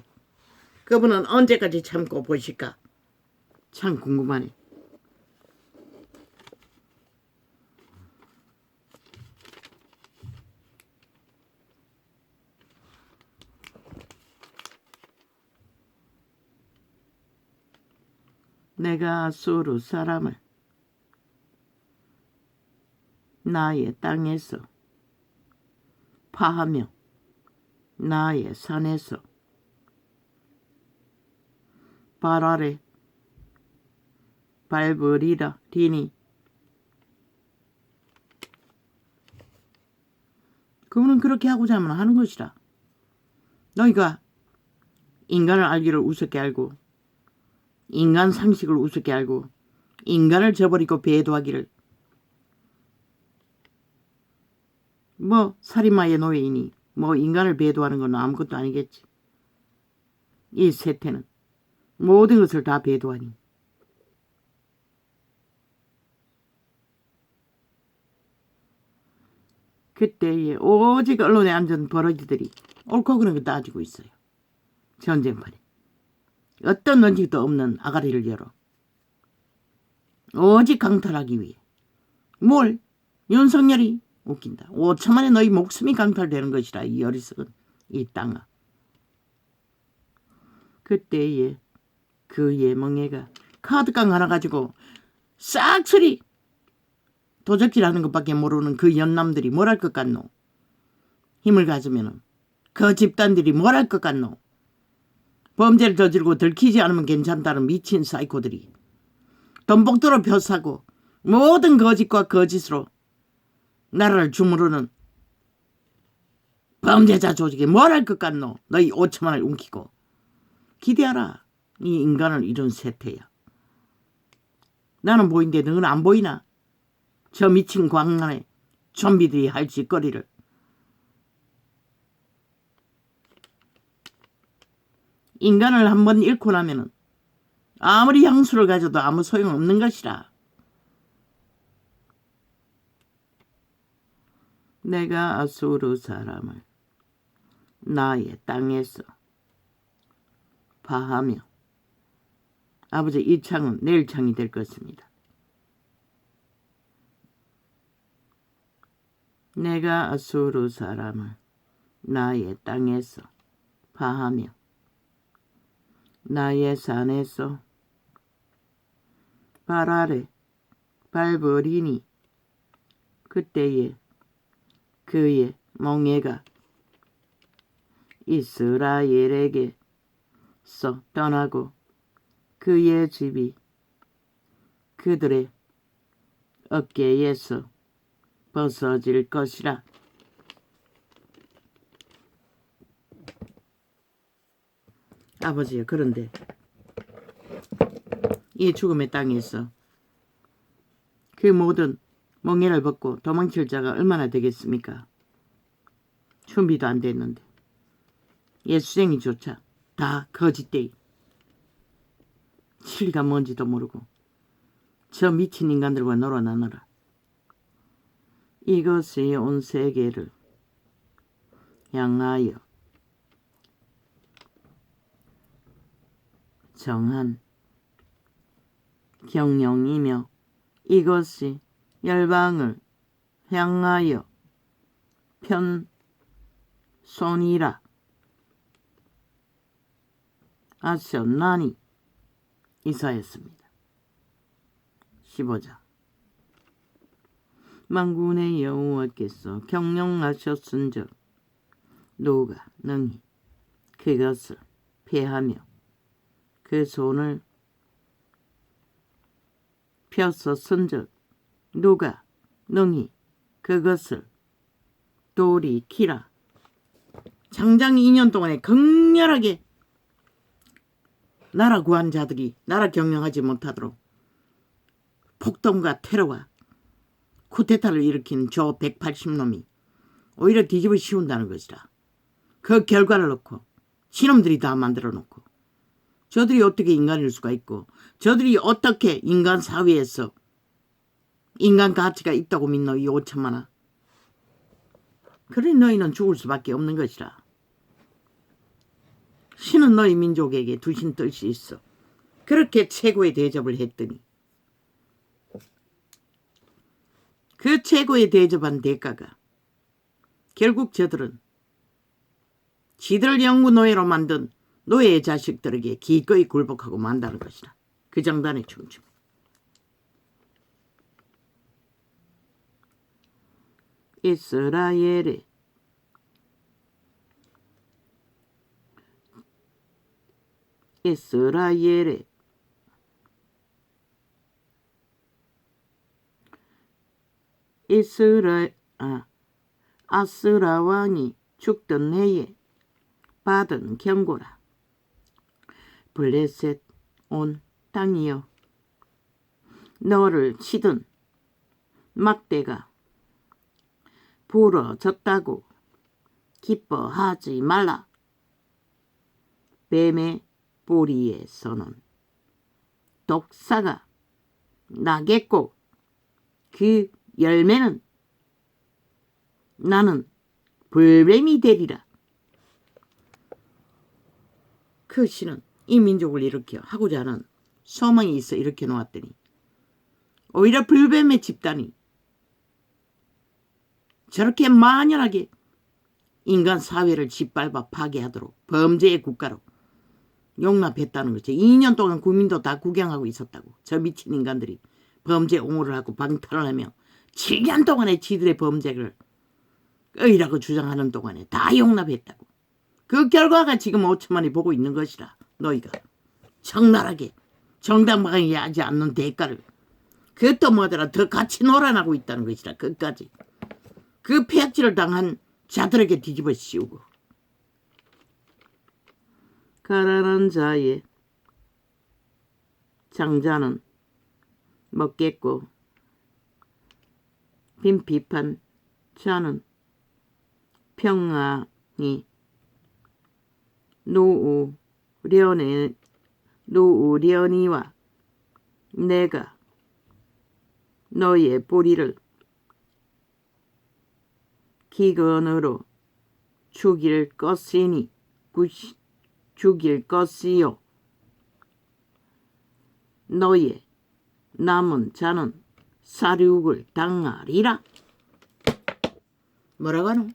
Speaker 1: 그분은 언제까지 참고 보실까? 참 궁금하네. 내가 수루 사람을 나의 땅에서 파하며 나의 산에서 발 아래 밟으리라 리니. 그분은 그렇게 하고자 하면 하는 것이라. 너희가 인간을 알기를 우습게 알고 인간 상식을 우습게 알고 인간을 저버리고 배도하기를 뭐 살인마의 노예이니 뭐 인간을 배도하는 건 아무것도 아니겠지. 이 세태는 모든 것을 다 배도하니 그때에 오직 언론에 앉은 버러지들이 옳고 그른 거 따지고 있어요. 전쟁판에 어떤 원칙도 없는 아가리를 열어 오직 강탈하기 위해. 뭘? 윤석열이 웃긴다. 5천만에 너희 목숨이 강탈되는 것이라 이 어리석은 이 땅아. 그때에 그 예멍애가 카드깡 하나 가지고 싹쓸이 도적질하는 것밖에 모르는 그 연남들이 뭘 할 것 같노? 힘을 가지면은 그 집단들이 뭘 할 것 같노? 범죄를 저지르고 들키지 않으면 괜찮다는 미친 사이코들이 돈복도로 벼사고 모든 거짓과 거짓으로 나라를 주무르는 범죄자 조직이 뭘 할 것 같노? 너희 5천만을 움키고 기대하라. 이 인간을 이룬 세태야. 나는 보이는데 너는 안 보이나? 저 미친 광란에 좀비들이 할 짓거리를. 인간을 한번 잃고 나면은 아무리 향수를 가져도 아무 소용없는 것이라. 내가 아수르 사람을 나의 땅에서 파하며 아버지 이 창은 내일 창이 될 것입니다. 내가 아수르 사람을 나의 땅에서 파하며 나의 산에서 발 아래 밟으리니 그때에 그의 멍에가 이스라엘에게서 떠나고 그의 집이 그들의 어깨에서 벗어질 것이라. 아버지요, 그런데 이 죽음의 땅에서 그 모든 멍에를 벗고 도망칠 자가 얼마나 되겠습니까? 준비도 안 됐는데 예수쟁이조차 다 거짓되이 실가 뭔지도 모르고 저 미친 인간들과 놀아나느라 이것이 온 세계를 향하여 정한 경영이며 이것이 열방을 향하여 편손이라 하셨나니 이사였습니다. 15장 만군의 여호와께서 경영하셨은즉 누가 능히 그것을 패하며 그 손을 펴섰은즉 누가 능히 그것을 돌이키라. 장장 2년 동안에 극렬하게 나라 구한 자들이 나라 경영하지 못하도록 폭동과 테러와 쿠데타를 일으킨 저 180놈이 오히려 뒤집어 씌운다는 것이라. 그 결과를 놓고 신놈들이 다 만들어 놓고 저들이 어떻게 인간일 수가 있고 저들이 어떻게 인간 사회에서 인간 가치가 있다고 믿노 이 5천만아. 그래 너희는 죽을 수밖에 없는 것이라. 신은 너희 민족에게 두신 뜻이 있어. 그렇게 최고의 대접을 했더니 그 최고의 대접한 대가가 결국 저들은 지들 영구 노예로 만든 노예의 자식들에게 기꺼이 굴복하고 만다는 것이라. 그 장단의 충충. 이스라엘의 아스라 왕이 죽던 해에 받은 경고라. 블레셋 온 땅이여 너를 치던 막대가 부러졌다고 기뻐하지 말라. 뱀의 뿌리에서는 독사가 나겠고 그 열매는 나는 불뱀이 되리라. 그 신은 이 민족을 일으켜 하고자 하는 소망이 있어 일으켜 놓았더니 오히려 불뱀의 집단이 저렇게 만연하게 인간 사회를 짓밟아 파괴하도록 범죄의 국가로 용납했다는 거죠. 2년 동안 국민도 다 구경하고 있었다고. 저 미친 인간들이 범죄 옹호를 하고 방탄을 하며 7년 동안의 지들의 범죄를 의라고 주장하는 동안에 다 용납했다고. 그 결과가 지금 5천만이 보고 있는 것이라. 너희가 적나라하게 정당방위하지 하지 않는 대가를 그것도 뭐더라 더 같이 놀아나고 있다는 것이라. 끝까지 그 폐악질을 당한 자들에게 뒤집어 씌우고 가난한 자의 장자는 먹겠고 빈 비판 자는 평안히 누우려니와 내가 너의 뿌리를 기근으로 죽일 것이요 너의 남은 자는 사륙을 당하리라. 뭐라고 하노?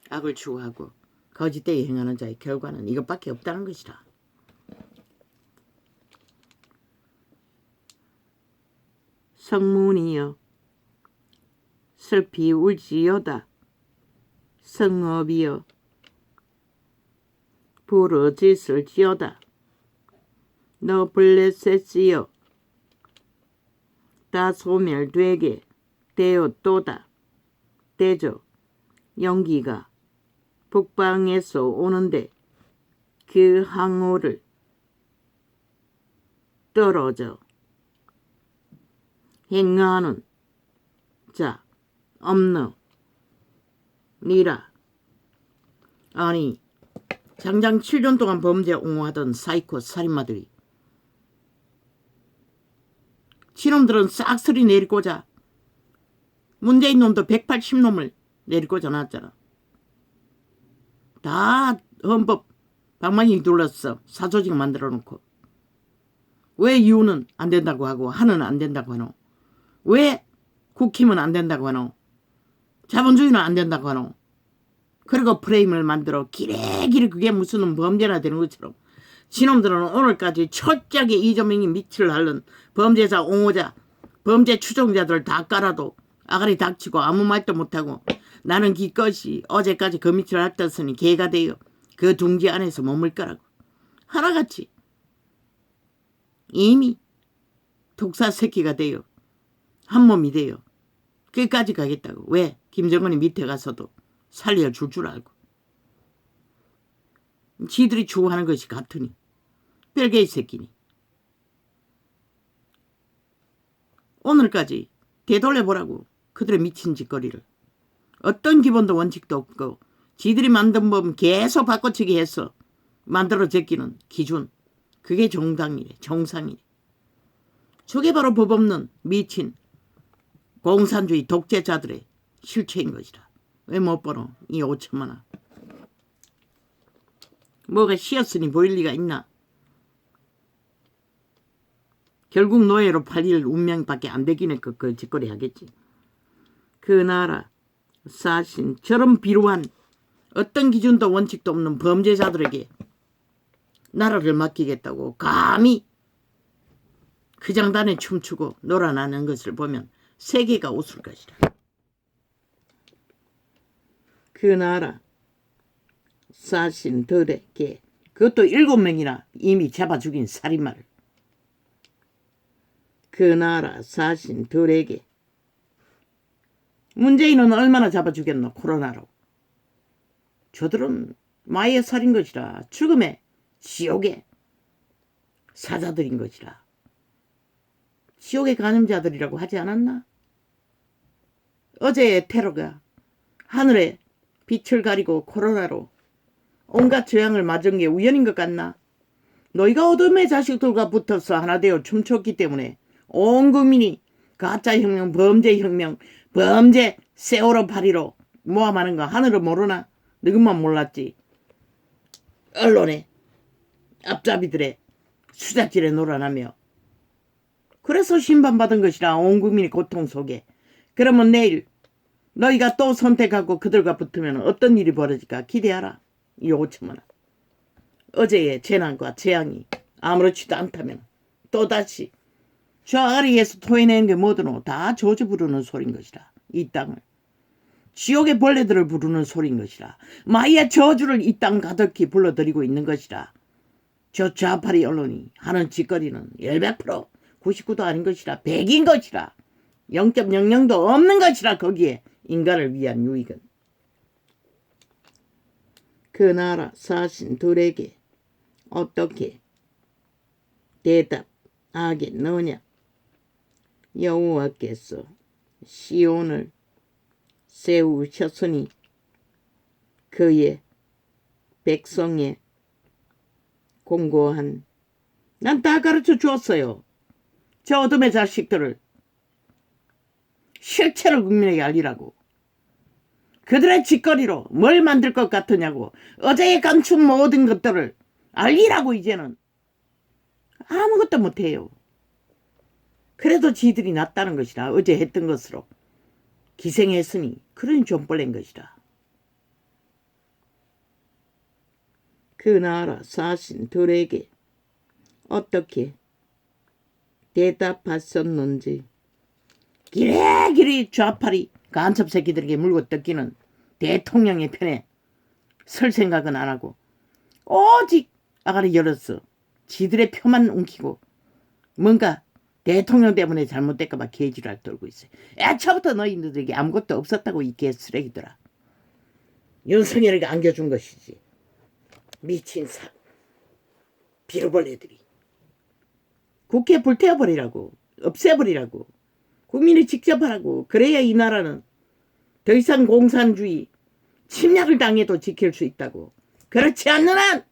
Speaker 1: 악을 추구하고 거짓되게 행하는 자의 결과는 이것밖에 없다는 것이라. 성문이여 슬피 울지어다. 성읍이여 부르짖을지어다. 너 블레셋이여 다 소멸되게 되었도다. 대저 연기가 북방에서 오는데 그 항우를 떨어져 행하는 자 없느니라. 아니 장장 7년 동안 범죄 옹호하던 사이코 살인마들이 지놈들은 싹쓸이 내리고자 문재인 놈도 180놈을 내리고자 나왔잖아. 다 헌법 방망이 둘러서 사조직 만들어 놓고 왜 유는 안 된다고 하고 한은 안 된다고 하노? 왜 국힘은 안 된다고 하노? 자본주의는 안 된다고 하노? 그리고 프레임을 만들어 기레기레 그게 무슨 범죄나 되는 것처럼 지놈들은 오늘까지 철저하게 이재명이 밑을 핥는 범죄자 옹호자 범죄 추종자들 다 깔아도 아가리 닥치고 아무 말도 못하고 나는 기껏이 어제까지 그 밑을 핥았으니 개가 되어 그 둥지 안에서 머물 거라고 하나같이 이미 독사 새끼가 되어 한 몸이 되어 끝까지 가겠다고. 왜? 김정은이 밑에 가서도 살려줄 줄 알고 지들이 추구하는 것이 같으니 별개의 새끼니 오늘까지 되돌려보라고 그들의 미친 짓거리를. 어떤 기본도 원칙도 없고 지들이 만든 법 계속 바꿔치기 해서 만들어 제끼는 기준, 그게 정당이래. 정상이래. 저게 바로 법 없는 미친 공산주의 독재자들의 실체인 것이다. 왜 못 보노? 이 5천만 원. 뭐가 씌었으니 보일 리가 있나? 결국 노예로 팔릴 운명밖에 안 되기는 그 짓거리 하겠지. 그 나라 사신 저런 비루한 어떤 기준도 원칙도 없는 범죄자들에게 나라를 맡기겠다고 감히 그 장단에 춤추고 놀아나는 것을 보면 세계가 웃을 것이라. 그 나라 사신들에게 그것도 7명이나 이미 잡아 죽인 살인마를 그 나라 사신들에게 문재인은 얼마나 잡아 죽였노? 코로나로. 저들은 마의 살인 것이라. 죽음의 지옥의 사자들인 것이라. 지옥의 간음자들이라고 하지 않았나? 어제의 테러가 하늘에 빛을 가리고 코로나로 온갖 재앙을 맞은 게 우연인 것 같나? 너희가 어둠의 자식들과 붙어서 하나 되어 춤췄기 때문에 온 국민이 가짜혁명, 범죄혁명, 범죄 세월호 파리로 모함하는 거 하늘을 모르나? 너희만 몰랐지. 언론에 앞잡이들의 수작질에 놀아나며 그래서 심판받은 것이라. 온 국민이 고통 속에. 그러면 내일 너희가 또 선택하고 그들과 붙으면 어떤 일이 벌어질까 기대하라. 이 5천만 원. 어제의 재난과 재앙이 아무렇지도 않다면 또다시 저 아래에서 토해낸 게 뭐드노? 다 저주 부르는 소린 것이라. 이 땅을 지옥의 벌레들을 부르는 소리인 것이라. 마이의 저주를 이 땅 가득히 불러들이고 있는 것이라. 저 좌파리 언론이 하는 짓거리는 100% 99도 아닌 것이라. 100인 것이라. 0.00도 없는 것이라. 거기에 인간을 위한 유익은. 그 나라 사신들에게 어떻게 대답하겠느냐. 여호와께서 시온을 세우셨으니 그의 백성의 공고한 난 다 가르쳐 주었어요. 저 어둠의 자식들을 실체를 국민에게 알리라고. 그들의 짓거리로 뭘 만들 것 같으냐고. 어제에 감춘 모든 것들을 알리라고. 이제는 아무것도 못해요. 그래도 지들이 낫다는 것이라. 어제 했던 것으로 기생했으니 그러니 존벌낸 것이라. 그 나라 사신들에게 어떻게 대답하셨는지. 기레기리 좌파리 간첩 새끼들에게 물고 뜯기는 대통령의 편에 설 생각은 안 하고 오직 아가리 열었어. 지들의 표만 웅키고 뭔가 대통령 때문에 잘못될까봐 개지랄 떨고 있어요. 애초부터 너희들에게 아무것도 없었다고 이 개쓰레기들아. 윤석열에게 안겨준 것이지. 미친 비루벌레들이. 국회 불태워버리라고. 없애버리라고. 국민이 직접 하라고. 그래야 이 나라는 더 이상 공산주의 침략을 당해도 지킬 수 있다고. 그렇지 않는 한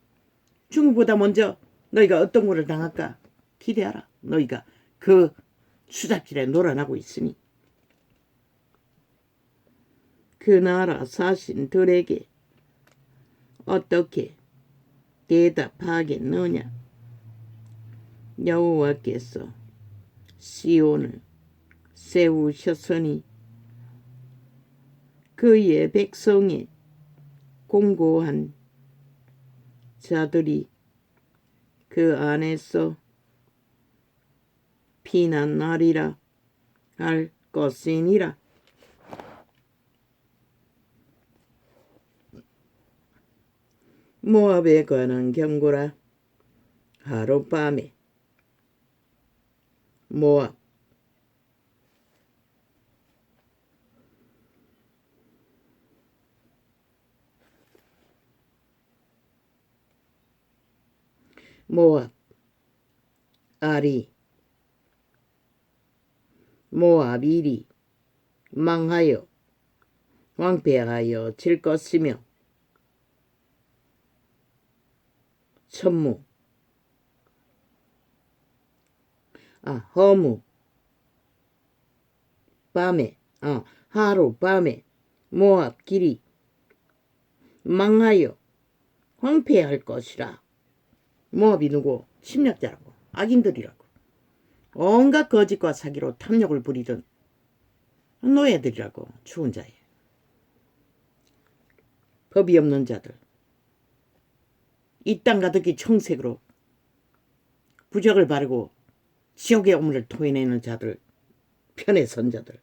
Speaker 1: 중국보다 먼저 너희가 어떤 거를 당할까 기대하라. 너희가 그 수잡질에 놀아나고 있으니. 그 나라 사신들에게 어떻게 대답하겠느냐. 여호와께서 시온을 세우셨으니 그의 백성의 공고한 자들이 그 안에서 피난하리라 할 것이니라. 모압에 관한 경고라. 하룻밤에 모압 아리 모압일이 망하여 황폐하여 질 것이며 허무 밤에 하룻밤에 모압 길이 망하여 황폐할 것이라. 모압이 누구? 침략자라고. 악인들이라고. 온갖 거짓과 사기로 탐욕을 부리던 노예들이라고. 추운 자에. 법이 없는 자들. 이 땅 가득히 청색으로 부적을 바르고 지옥의 오물을 토해내는 자들. 편에 선 자들.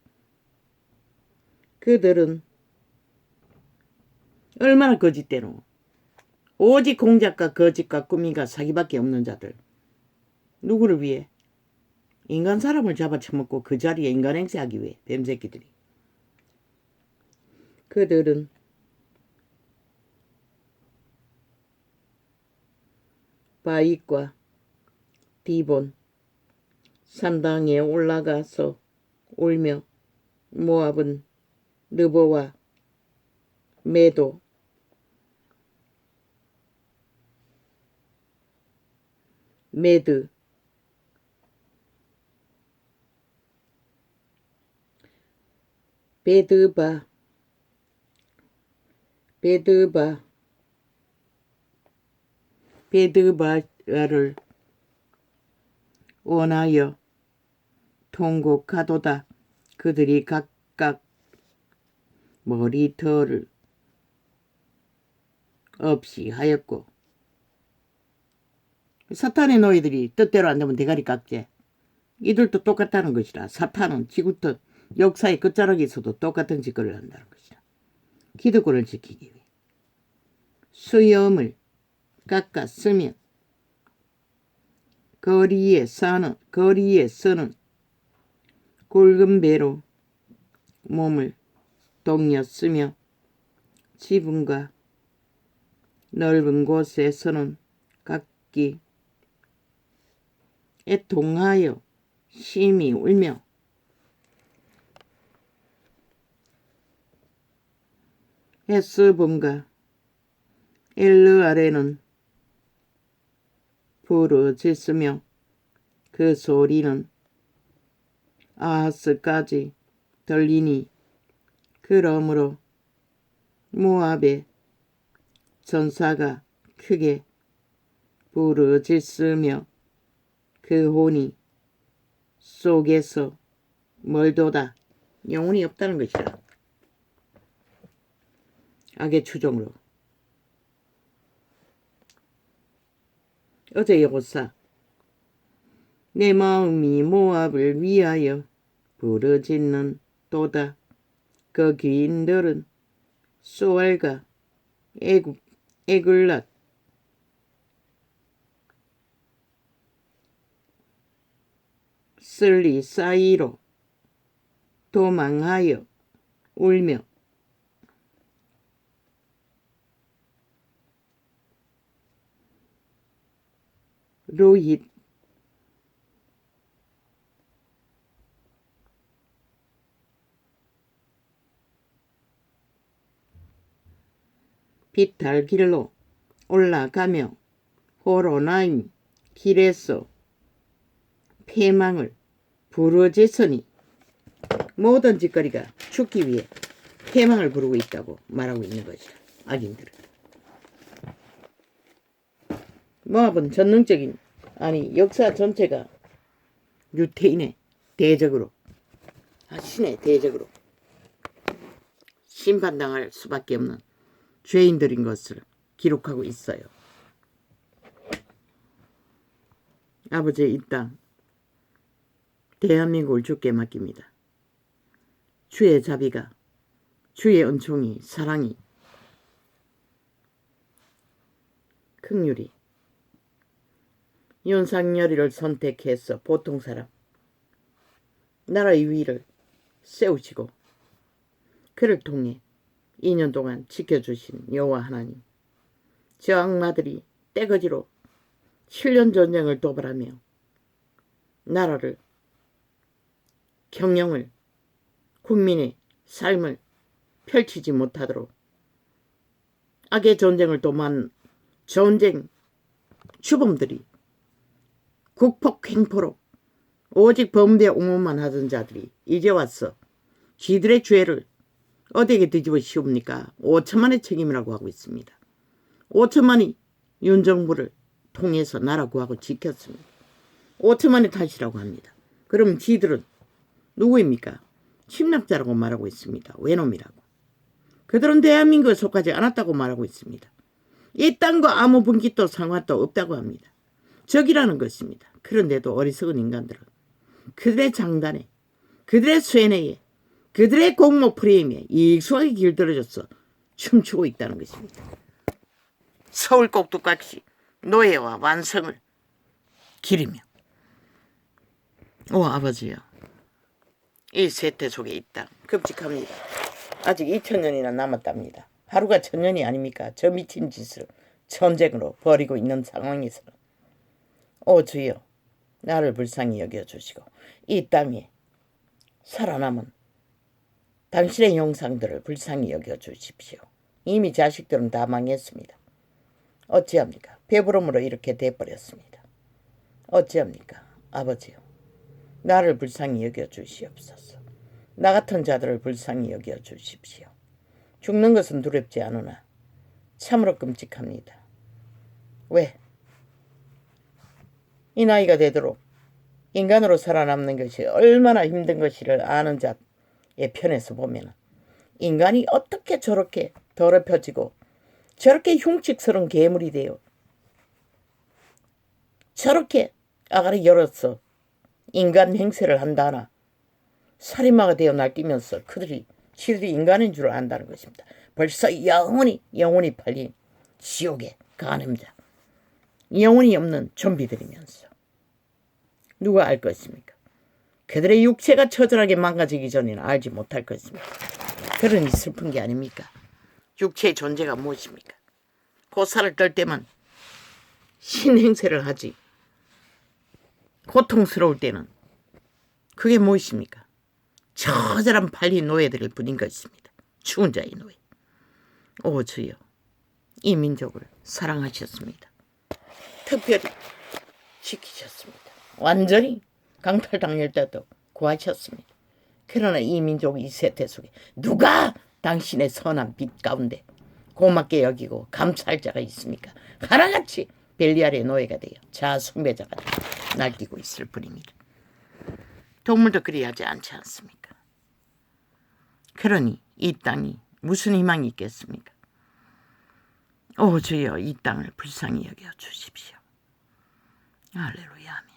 Speaker 1: 그들은 얼마나 거짓대노. 오직 공작과 거짓과 꾸미가 사기밖에 없는 자들. 누구를 위해? 인간 사람을 잡아쳐먹고 그 자리에 인간 행세하기 위해. 뱀새끼들이. 그들은 바윗과 디본 산당에 올라가서 울며 모압은 느보와 메도 메드 베드바를 원하여 통곡하도다. 그들이 각각 머리털을 없이 하였고. 사탄의 너희들이 뜻대로 안 되면 대가리 깎제. 이들도 똑같다는 것이라. 사탄은 지구터 역사의 끝자락에서도 똑같은 짓거리를 한다는 것이라. 기득권을 지키기 위해 수염을 깎아 쓰며 거리에 서는 굵은 배로 몸을 동였으며 지붕과 넓은 곳에서는 각기 애통하여 심히 울며 헤스본과 엘르아레는 부르짖으며 그 소리는 아하스까지 들리니 그러므로 모압의 전사가 크게 부르짖으며 그 혼이 속에서 멀도다. 영혼이 없다는 것이라. 악의 추종으로. 어제 여호사 내 마음이 모압을 위하여 부르짖는 도다. 그 귀인들은 소알과 에굴랏 쓸리 사이로 도망하여 울며 로힛 비탈길로 올라가며 호로나임 길에서 패망을 부르짖으니 모든 짓거리가 죽기 위해 패망을 부르고 있다고 말하고 있는 것이다. 악인들은. 모압은 전능적인 역사 전체가 유태인의 대적으로 신의 대적으로 심판당할 수밖에 없는 죄인들인 것을 기록하고 있어요. 아버지의 이 땅 대한민국을 주께 맡깁니다. 주의 자비가 주의 은총이 사랑이 긍휼이 윤석열이를 선택해서 보통 사람 나라의 위를 세우시고 그를 통해 2년 동안 지켜주신 여호와 하나님, 저 악마들이 떼거지로 7년 전쟁을 도발하며 나라를 경영을 국민의 삶을 펼치지 못하도록 악의 전쟁을 도모한 전쟁 주범들이 국폭횡포로 오직 범죄 옹호만 하던 자들이 이제 와서 쥐들의 죄를 어디에 뒤집어 씌웁니까? 5천만의 책임이라고 하고 있습니다. 5천만이 윤정부를 통해서 나라 구하고 지켰습니다. 5천만의 탓이라고 합니다. 그럼 쥐들은 누구입니까? 침략자라고 말하고 있습니다. 외놈이라고. 그들은 대한민국에 속하지 않았다고 말하고 있습니다. 이 땅과 아무 분기도 상관도 없다고 합니다. 적이라는 것입니다. 그런데도 어리석은 인간들은 그들의 장단에, 그들의 쇠뇌에, 그들의 공모 프레임에 익숙하게 길들여져서 춤추고 있다는 것입니다. 서울 꼭두각시 노예와 완성을 기리며 오 아버지여, 이 세태 속에 있다. 끔찍합니다. 아직 2000년이나 남았답니다. 하루가 1000년이 아닙니까? 저 미친 짓을 전쟁으로 벌이고 있는 상황에서는 오 주여, 나를 불쌍히 여겨주시고 이 땅에 살아남은 당신의 형상들을 불쌍히 여겨주십시오. 이미 자식들은 다 망했습니다. 어찌합니까? 배부름으로 이렇게 돼버렸습니다. 어찌합니까? 아버지요, 나를 불쌍히 여겨주시옵소서. 나 같은 자들을 불쌍히 여겨주십시오. 죽는 것은 두렵지 않으나 참으로 끔찍합니다. 왜? 이 나이가 되도록 인간으로 살아남는 것이 얼마나 힘든 것이를 아는 자의 편에서 보면 인간이 어떻게 저렇게 더럽혀지고 저렇게 흉측스러운 괴물이 되어 저렇게 아가리 열어서 인간 행세를 한다나 살인마가 되어 날뛰면서 지들이 인간인 줄 안다는 것입니다. 벌써 영혼이 팔린 지옥에 가는 자, 영혼이 없는 좀비들이면서 누가 알 것입니까? 그들의 육체가 처절하게 망가지기 전에는 알지 못할 것입니다. 그러니 슬픈 게 아닙니까? 육체의 존재가 무엇입니까? 고사를 떨 때만 신행세를 하지, 고통스러울 때는 그게 무엇입니까? 처절한 팔린 노예들일 뿐인 것입니다. 죽은 자의 노예. 오 주여, 이 민족을 사랑하셨습니다. 특별히 지키셨습니다. 완전히 강탈당할 때도 구하셨습니다. 그러나 이 민족 이 세태 속에 누가 당신의 선한 빛 가운데 고맙게 여기고 감사할 자가 있습니까? 하나같이 벨리알의 노예가 되어 자숭배자가 되어 날뛰고 있을 뿐입니다. 동물도 그리하지 않지 않습니까? 그러니 이 땅이 무슨 희망이 있겠습니까? 오 주여, 이 땅을 불쌍히 여겨 주십시오. 할렐루야. 아멘.